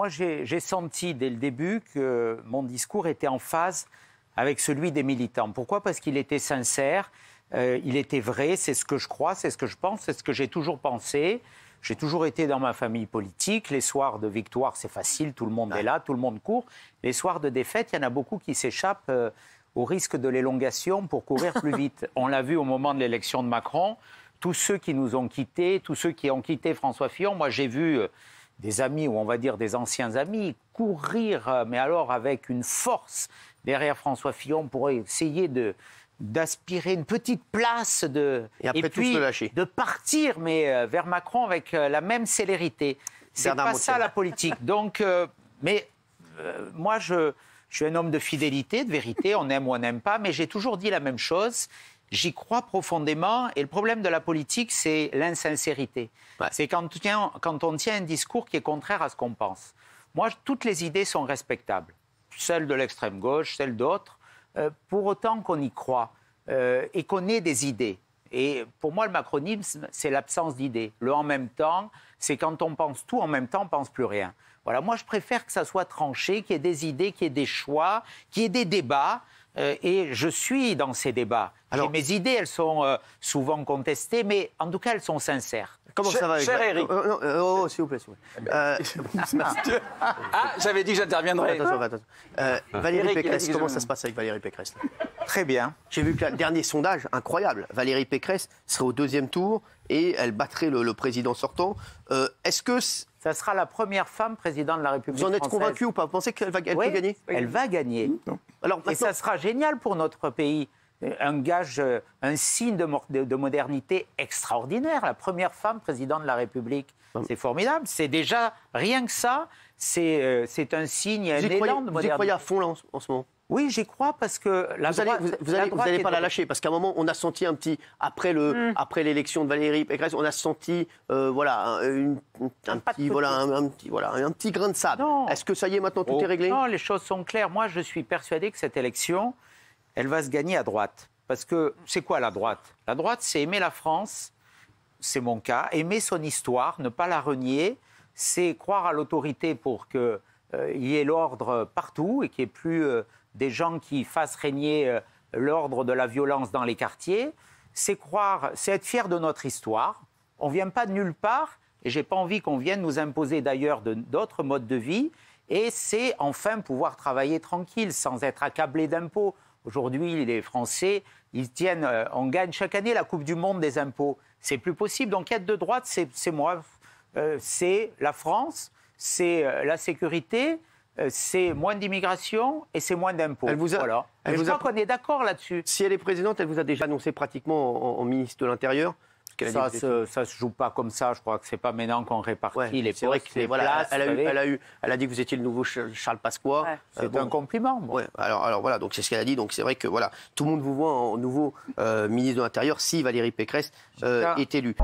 moi, j'ai senti dès le début que mon discours était en phase avec celui des militants. Pourquoi? Parce qu'il était sincère, il était vrai, c'est ce que je crois, c'est ce que je pense, c'est ce que j'ai toujours pensé. J'ai toujours été dans ma famille politique. Les soirs de victoire, c'est facile, tout le monde est là, tout le monde court. Les soirs de défaite, il y en a beaucoup qui s'échappent au risque de l'élongation pour courir plus vite. On l'a vu au moment de l'élection de Macron. Tous ceux qui nous ont quittés, tous ceux qui ont quitté François Fillon, moi j'ai vu des amis, ou on va dire des anciens amis, courir, mais alors avec une force derrière François Fillon pour essayer d'aspirer une petite place et puis de partir mais vers Macron avec la même célérité. C'est pas ça la politique. Donc, moi, je suis un homme de fidélité, de vérité. On aime ou on n'aime pas, mais j'ai toujours dit la même chose. J'y crois profondément. Et le problème de la politique, c'est l'insincérité. Ouais. C'est quand on tient un discours qui est contraire à ce qu'on pense. Moi, toutes les idées sont respectables. Celles de l'extrême gauche, celles d'autres. Pour autant qu'on y croit et qu'on ait des idées. Et pour moi, le macronisme, c'est l'absence d'idées. Le en même temps, c'est quand on pense tout en même temps, on ne pense plus rien. Voilà, moi, je préfère que ça soit tranché, qu'il y ait des idées, qu'il y ait des choix, qu'il y ait des débats. Et je suis dans ces débats. Alors, mes idées, elles sont souvent contestées, mais en tout cas, elles sont sincères. Comment ça va, cher Éric? S'il vous plaît. J'avais dit que j'interviendrais. Attention. Valérie Pécresse, comment ça se passe avec Valérie Pécresse là? Très bien. J'ai vu que le dernier sondage, incroyable, Valérie Pécresse serait au 2e tour et elle battrait le président sortant. Est-ce que... Ça sera la première femme présidente de la République française. Vous en êtes convaincu ou pas? Vous pensez qu'elle peut gagner? Elle va gagner. Alors, maintenant... Et ça sera génial pour notre pays. Un gage, un signe de modernité extraordinaire. La première femme présidente de la République. C'est formidable. C'est déjà, rien que ça, c'est un signe, un élan de modernité. Vous y croyez à fond là, en ce moment? Oui, j'y crois parce que vous n'allez pas la lâcher parce qu'à un moment on a senti un petit après l'élection de Valérie Pécresse, on a senti un petit grain de sable. Est-ce que ça y est maintenant tout est réglé? Non, les choses sont claires. Moi, je suis persuadé que cette élection, elle va se gagner à droite. Parce que c'est quoi la droite? La droite, c'est aimer la France, c'est mon cas, aimer son histoire, ne pas la renier, c'est croire à l'autorité pour qu'il y ait l'ordre partout et qu'il n'y ait plus des gens qui fassent régner l'ordre de la violence dans les quartiers. C'est être fier de notre histoire. On ne vient pas de nulle part et je n'ai pas envie qu'on vienne nous imposer d'ailleurs d'autres modes de vie. Et c'est enfin pouvoir travailler tranquille sans être accablé d'impôts. Aujourd'hui, les Français, on gagne chaque année la Coupe du Monde des impôts. C'est plus possible. Donc être de droite, c'est moi. C'est la France, c'est la sécurité, c'est moins d'immigration et c'est moins d'impôts. Voilà. Je crois qu'on est d'accord là-dessus. Si elle est présidente, elle vous a déjà annoncé pratiquement en ministre de l'Intérieur. Ça se joue pas comme ça. Je crois que c'est pas maintenant qu'on répartit les postes, les places. Elle a dit que vous étiez le nouveau Charles Pasqua. Ouais, c'est un compliment. Bon. Ouais, alors voilà, donc c'est ce qu'elle a dit. Donc c'est vrai que voilà, tout le monde vous voit en nouveau ministre de l'Intérieur si Valérie Pécresse est élue.